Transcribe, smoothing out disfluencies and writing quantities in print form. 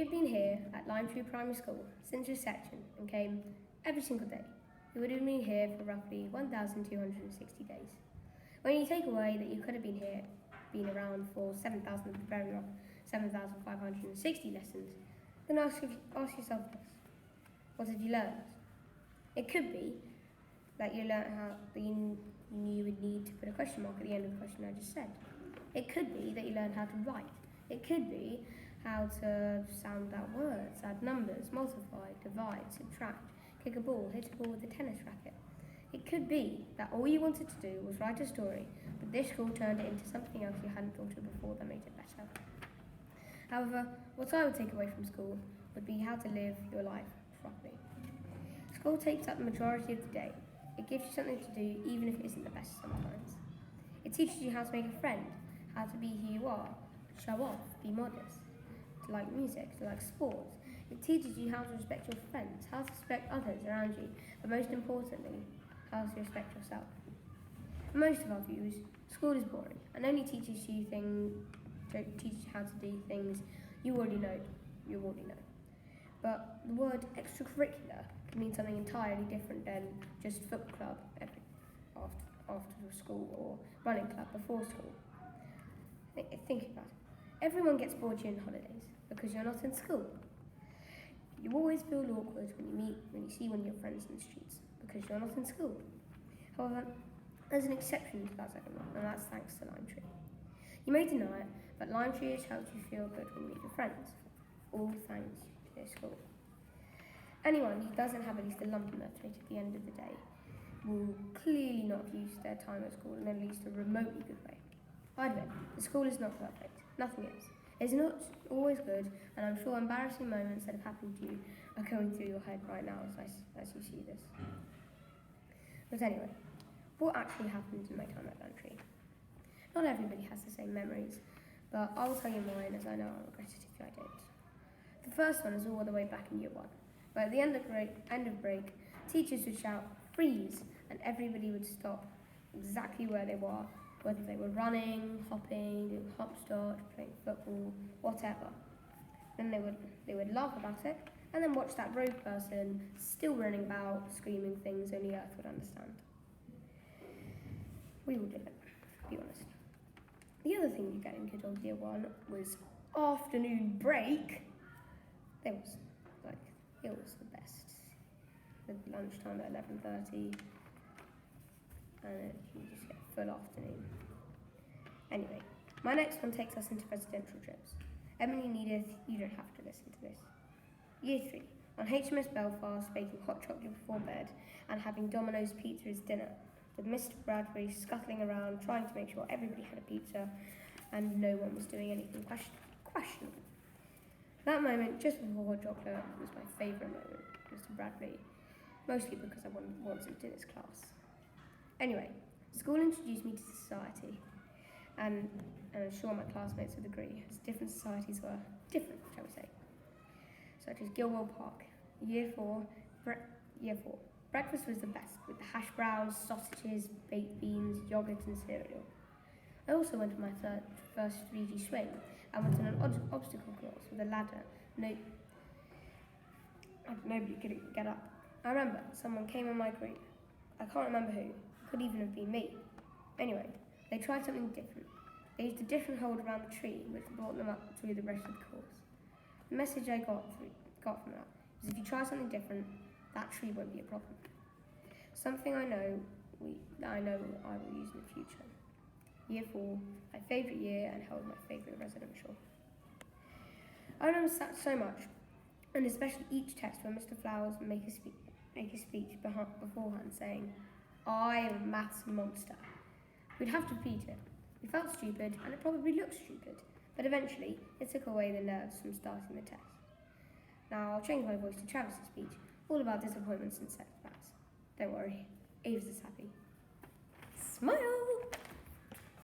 had been here at Lime Tree Primary School since reception and came every single day, you would have been here for roughly 1,260 days. When you take away that you could have been around for 7,560 lessons, then ask yourself this: what have you learned? It could be that you learnt how that you knew you would need to put a question mark at the end of the question I just said. It could be that you learned how to write. It could be how to sound out words, add numbers, multiply, divide, subtract, kick a ball, hit a ball with a tennis racket. It could be that all you wanted to do was write a story, but this school turned it into something else you hadn't thought of before that made it better. However, what I would take away from school would be how to live your life properly. School takes up the majority of the day. It gives you something to do even if it isn't the best sometimes. It teaches you how to make a friend, how to be who you are, show off, be modest, to like music, to like sports. It teaches you how to respect your friends, how to respect others around you, but most importantly, how to respect yourself. In most of our views, school is boring and only teaches you how to do things you already know. But the word extracurricular can mean something entirely different than just football club after school or running club before school. Think about it. Everyone gets bored during holidays because you're not in school. You always feel awkward when you see one of your friends in the streets because you're not in school. However, there's an exception to that second one, and that's thanks to Lime Tree. You may deny it, but Lime Tree has helped you feel good when you meet your friends, all thanks to this school. Anyone who doesn't have at least a lump in their throat at the end of the day will clearly not have used their time at school in at least a remotely good way. I admit, the school is not perfect. Nothing is. It's not always good, and I'm sure embarrassing moments that have happened to you are going through your head right now as you see this. But anyway, what actually happened in my time at Lime Tree? Not everybody has the same memories, but I'll tell you mine as I know I'll regret it if I don't. The first one is all the way back in year 1, where at the end of break, teachers would shout, "Freeze!" and everybody would stop exactly where they were, whether they were running, hopping, doing hopstart, playing football, whatever. Then they would laugh about it, and then watch that rogue person still running about, screaming things only Earth would understand. We all did it, to be honest. The other thing you get in good old year 1 was afternoon break. It was the best. The lunchtime at 11:30, and you just get full afternoon. Anyway, my next one takes us into residential trips. Emily and Edith, you don't have to listen to this. Year 3, on HMS Belfast, baking hot chocolate before bed and having Domino's pizza as dinner, with Mr. Bradbury scuttling around trying to make sure everybody had a pizza and no one was doing anything questionable. That moment, just before hot chocolate, was my favourite moment, Mr. Bradbury, mostly because I wasn't in his class. Anyway, school introduced me to society, and I'm sure my classmates would agree, as different societies were different, shall we say. Such as Gilwell Park, year 4. Breakfast was the best, with the hash browns, sausages, baked beans, yogurt and cereal. I also went on my first 3D swing and went on an obstacle course with a ladder. Nobody could get up. I remember someone came in my group. I can't remember who. Could even have been me. Anyway, they tried something different. They used a different hold around the tree, which brought them up through the rest of the course. The message I got from that was if you try something different, that tree won't be a problem. Something I know I will use in the future. Year 4, my favourite year and held my favourite residential. I remember so much, and especially each test where Mr. Flowers would make a speech beforehand saying, "I am a maths monster." We'd have to repeat it. We felt stupid, and it probably looked stupid, but eventually it took away the nerves from starting the test. Now I'll change my voice to Travis's speech, all about disappointments and setbacks. Don't worry, Aves is happy. Smile!